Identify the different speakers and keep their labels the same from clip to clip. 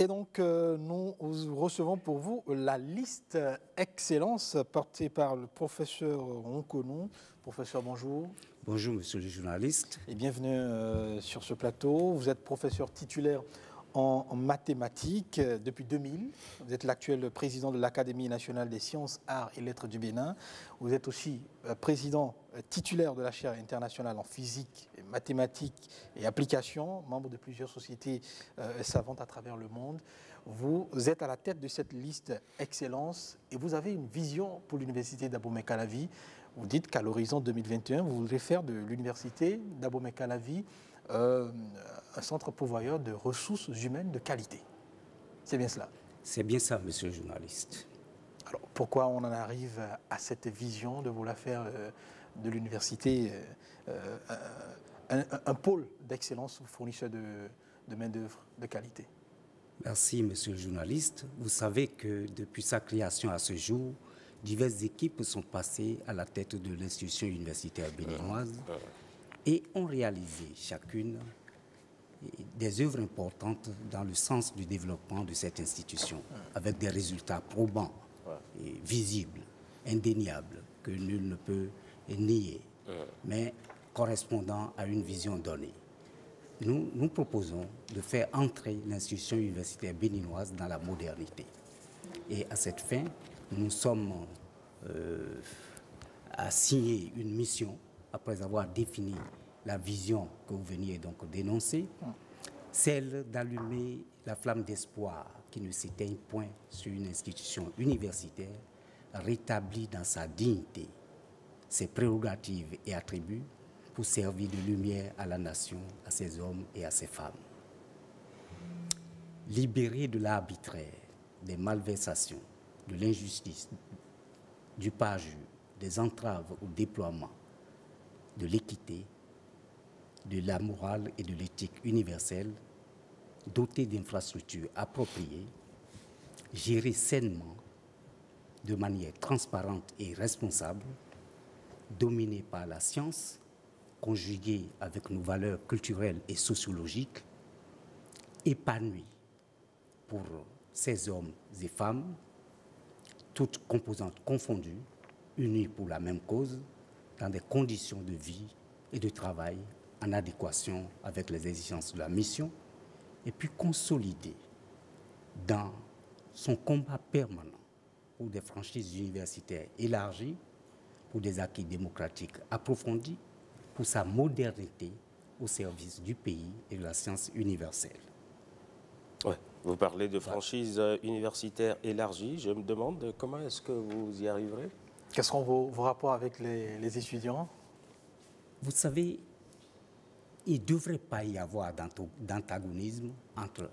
Speaker 1: Et donc, nous recevons pour vous la liste Excellence portée par le professeur Ronconou. Professeur, bonjour.
Speaker 2: Bonjour, monsieur le journaliste.
Speaker 1: Et bienvenue sur ce plateau. Vous êtes professeur titulaire en mathématiques depuis 2000. Vous êtes l'actuel président de l'Académie nationale des sciences, arts et lettres du Bénin. Vous êtes aussi président titulaire de la chaire internationale en physique, mathématiques et applications, membre de plusieurs sociétés savantes à travers le monde. Vous êtes à la tête de cette liste Excellence et vous avez une vision pour l'université d'Abomey-Calavi. Vous dites qu'à l'horizon 2021, vous voudrez faire de l'université d'Abomey-Calavi un centre pourvoyeur de ressources humaines de qualité. C'est bien cela? C'est
Speaker 2: bien ça, monsieur le journaliste.
Speaker 1: Alors, pourquoi on en arrive à cette vision de vouloir faire de l'université un pôle d'excellence fournisseur de main-d'œuvre de qualité?
Speaker 2: Merci, monsieur le journaliste. Vous savez que depuis sa création à ce jour, diverses équipes sont passées à la tête de l'institution universitaire béninoise et ont réalisé chacune des œuvres importantes dans le sens du développement de cette institution, avec des résultats probants, et visibles, indéniables, que nul ne peut nier, mais correspondant à une vision donnée. Nous proposons de faire entrer l'institution universitaire béninoise dans la modernité. Et à cette fin, nous sommes à signer une mission après avoir défini la vision que vous veniez donc d'énoncer, celle d'allumer la flamme d'espoir qui ne s'éteigne point sur une institution universitaire rétablie dans sa dignité, ses prérogatives et attributs pour servir de lumière à la nation, à ses hommes et à ses femmes. Libérée de l'arbitraire, des malversations, de l'injustice, du parjure, des entraves au déploiement, de l'équité, de la morale et de l'éthique universelle, dotée d'infrastructures appropriées, gérée sainement, de manière transparente et responsable, dominée par la science, conjuguée avec nos valeurs culturelles et sociologiques, épanouie pour ces hommes et femmes, toutes composantes confondues, unies pour la même cause, dans des conditions de vie et de travail en adéquation avec les exigences de la mission, et puis consolidée dans son combat permanent pour des franchises universitaires élargies, pour des acquis démocratiques approfondis, pour sa modernité au service du pays et de la science universelle.
Speaker 3: Ouais. Vous parlez de franchises universitaires élargies. Je me demande comment est-ce que vous y arriverez?
Speaker 1: Quels seront vos rapports avec les étudiants?
Speaker 2: Vous savez, il ne devrait pas y avoir d'antagonisme entre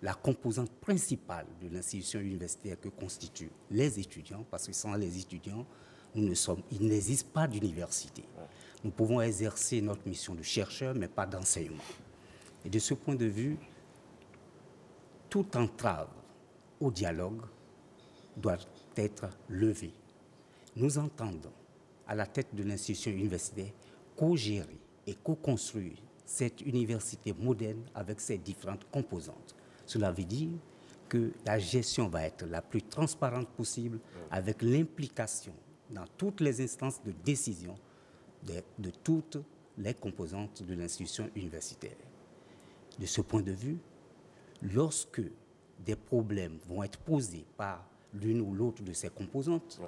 Speaker 2: la composante principale de l'institution universitaire que constituent les étudiants, parce que sans les étudiants, il n'existe pas d'université. Nous pouvons exercer notre mission de chercheur, mais pas d'enseignement. Et de ce point de vue, toute entrave au dialogue doit être levée. Nous entendons, à la tête de l'institution universitaire, co-gérer et co-construire cette université moderne avec ses différentes composantes. Cela veut dire que la gestion va être la plus transparente possible avec l'implication dans toutes les instances de décision de toutes les composantes de l'institution universitaire. De ce point de vue, lorsque des problèmes vont être posés par l'une ou l'autre de ces composantes,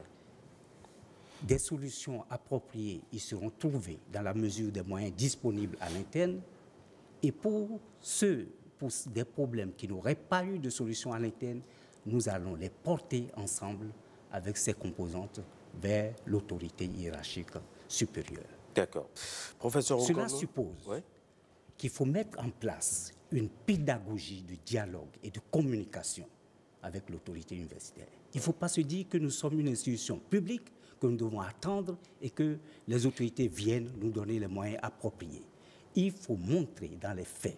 Speaker 2: des solutions appropriées y seront trouvées dans la mesure des moyens disponibles à l'interne. Et pour des problèmes qui n'auraient pas eu de solution à l'interne, nous allons les porter ensemble avec ces composantes vers l'autorité hiérarchique supérieure.
Speaker 3: D'accord. Professeur
Speaker 2: Cela
Speaker 3: Ronconou,
Speaker 2: suppose qu'il faut mettre en place une pédagogie de dialogue et de communication avec l'autorité universitaire. Il ne faut pas se dire que nous sommes une institution publique, que nous devons attendre et que les autorités viennent nous donner les moyens appropriés. Il faut montrer dans les faits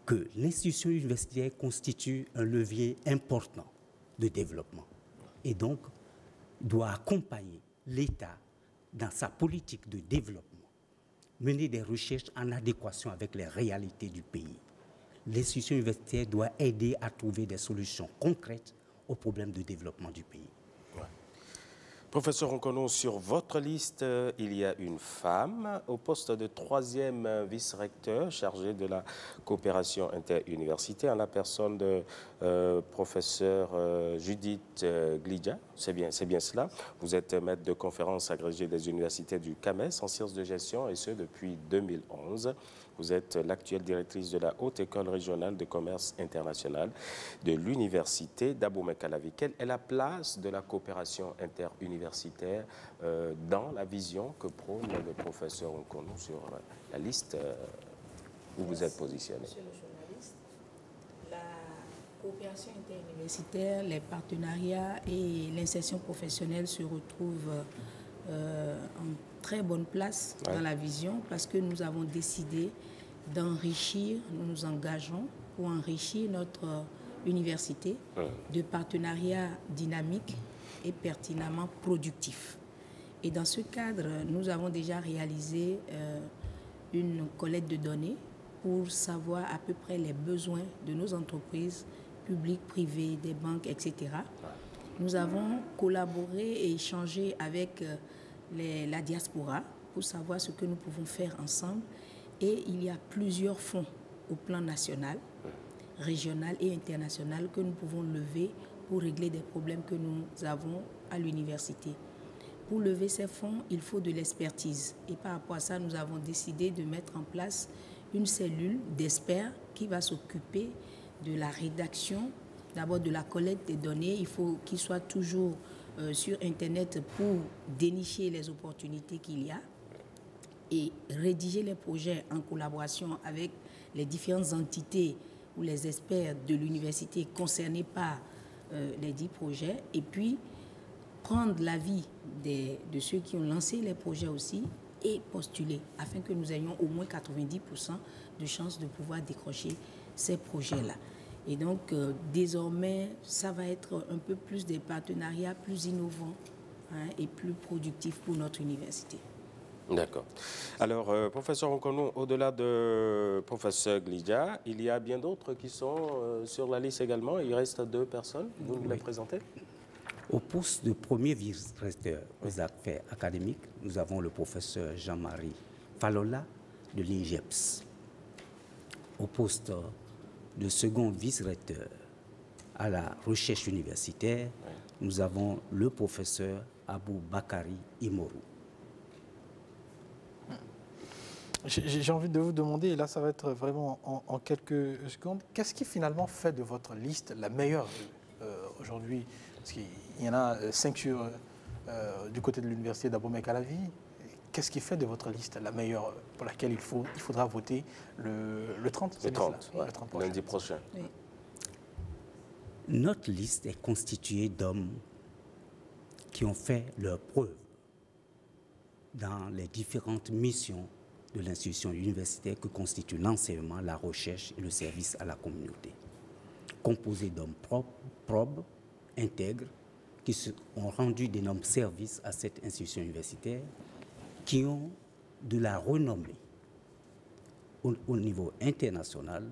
Speaker 2: que l'institution universitaire constitue un levier important de développement et donc doit accompagner l'État dans sa politique de développement, mener des recherches en adéquation avec les réalités du pays, l'institution universitaire doit aider à trouver des solutions concrètes aux problèmes de développement du pays.
Speaker 3: Professeur Nkono, sur votre liste, il y a une femme au poste de 3e vice-recteur chargé de la coopération interuniversitaire, en la personne de professeur Judith Glidja. C'est bien cela. Vous êtes maître de conférence agrégé des universités du CAMES en sciences de gestion, et ce depuis 2011. Vous êtes l'actuelle directrice de la Haute École régionale de commerce international de l'université d'Abomey-Calavi. Quelle est la place de la coopération interuniversitaire dans la vision que prône le professeur Nkono sur la liste où vous êtes positionné?
Speaker 4: Monsieur le journaliste, la coopération interuniversitaire, les partenariats et l'insertion professionnelle se retrouvent en très bonne place dans la vision, parce que nous avons décidé d'enrichir, nous nous engageons pour enrichir notre université de partenariats dynamiques et pertinemment productifs. Et dans ce cadre, nous avons déjà réalisé une collecte de données pour savoir à peu près les besoins de nos entreprises publiques, privées, des banques, etc. Nous avons collaboré et échangé avec la diaspora pour savoir ce que nous pouvons faire ensemble. Et il y a plusieurs fonds au plan national, régional et international que nous pouvons lever pour régler des problèmes que nous avons à l'université. Pour lever ces fonds, il faut de l'expertise. Et par rapport à ça, nous avons décidé de mettre en place une cellule d'experts qui va s'occuper de la rédaction, d'abord de la collecte des données. Il faut qu'ils soient toujours sur Internet pour dénicher les opportunités qu'il y a et rédiger les projets en collaboration avec les différentes entités ou les experts de l'université concernés par les 10 projets, et puis prendre l'avis de ceux qui ont lancé les projets aussi et postuler, afin que nous ayons au moins 90% de chances de pouvoir décrocher ces projets-là. Et donc, désormais, ça va être un peu plus des partenariats plus innovants et plus productifs pour notre université.
Speaker 3: D'accord. Alors, professeur Nkono, au-delà de professeur Glidja, il y a bien d'autres qui sont sur la liste également. Il reste 2 personnes. Vous nous les présentez?
Speaker 2: Au poste de premier vice-recteur aux affaires académiques, nous avons le professeur Jean-Marie Falola de l'INGEPS. Au poste de second vice-recteur à la recherche universitaire, nous avons le professeur Abou Bakari Imoru.
Speaker 1: J'ai envie de vous demander, et là ça va être vraiment en quelques secondes, qu'est-ce qui finalement fait de votre liste la meilleure aujourd'hui? Parce qu'il y en a 5 du côté de l'université d'Abomey-Calavi. Qu'est-ce qui fait de votre liste la meilleure pour laquelle il faudra voter le 30?
Speaker 3: Le 30,
Speaker 1: le 30 prochain.
Speaker 3: lundi prochain.
Speaker 4: Oui.
Speaker 2: Notre liste est constituée d'hommes qui ont fait leurs preuves dans les différentes missions de l'institution universitaire que constituent l'enseignement, la recherche et le service à la communauté. Composés d'hommes probes, intègres, qui ont rendu d'énormes services à cette institution universitaire, qui ont de la renommée au niveau international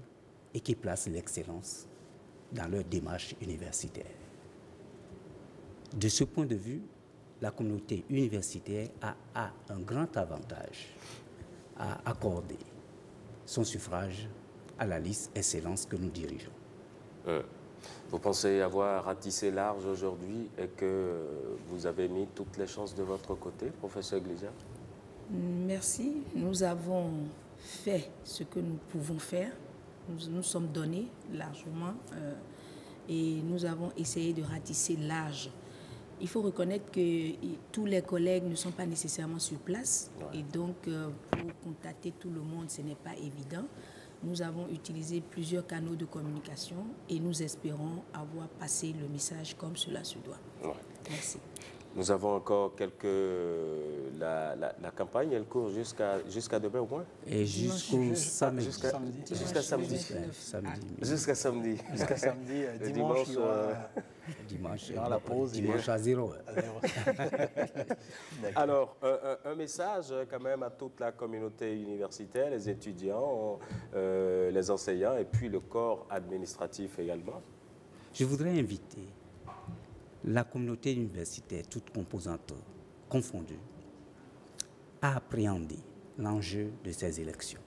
Speaker 2: et qui placent l'excellence dans leur démarche universitaire. De ce point de vue, la communauté universitaire a un grand avantage à accorder son suffrage à la liste Excellence que nous dirigeons.
Speaker 3: Vous pensez avoir ratissé large aujourd'hui et que vous avez mis toutes les chances de votre côté, professeur Glidja?
Speaker 4: Merci. Nous avons fait ce que nous pouvons faire. Nous nous sommes donnés largement et nous avons essayé de ratisser large. Il faut reconnaître que tous les collègues ne sont pas nécessairement sur place et donc pour contacter tout le monde, ce n'est pas évident. Nous avons utilisé plusieurs canaux de communication et nous espérons avoir passé le message comme cela se doit. Merci.
Speaker 3: Nous avons encore quelques... La campagne, elle court jusqu'à demain au moins?
Speaker 2: Et jusqu'au samedi.
Speaker 3: Jusqu'à samedi.
Speaker 2: Jusqu'à samedi.
Speaker 3: Jusqu'à samedi.
Speaker 1: Jusqu'à samedi.
Speaker 3: Le
Speaker 1: Dimanche,
Speaker 2: Dimanche,
Speaker 1: il y aura la pause.
Speaker 2: dimanche à 0 heure.
Speaker 3: Alors, un message quand même à toute la communauté universitaire, les étudiants, les enseignants et puis le corps administratif également.
Speaker 2: Je voudrais inviter la communauté universitaire, toutes composantes confondues, à appréhender l'enjeu de ces élections.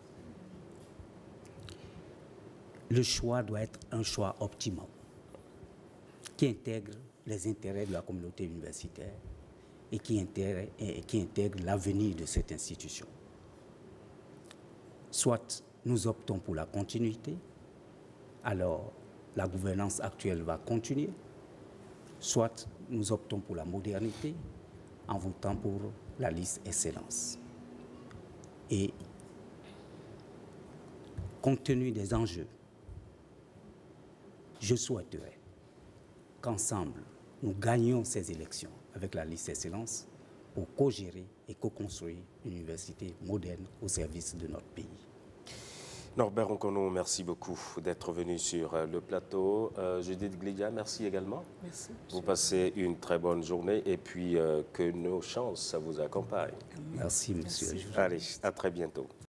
Speaker 2: Le choix doit être un choix optimal qui intègre les intérêts de la communauté universitaire et qui intègre l'avenir de cette institution. Soit nous optons pour la continuité, alors la gouvernance actuelle va continuer, soit nous optons pour la modernité en votant pour la liste Excellence. Et compte tenu des enjeux, je souhaiterais qu'ensemble, nous gagnions ces élections avec la liste Excellence pour co-gérer et co-construire une université moderne au service de notre pays.
Speaker 3: Norbert Nkono, merci beaucoup d'être venu sur le plateau. Judith Glidia, merci également.
Speaker 4: Merci.
Speaker 3: Vous passez une très bonne journée et puis que nos chances vous accompagnent.
Speaker 2: Merci, monsieur.
Speaker 3: Allez, à très bientôt.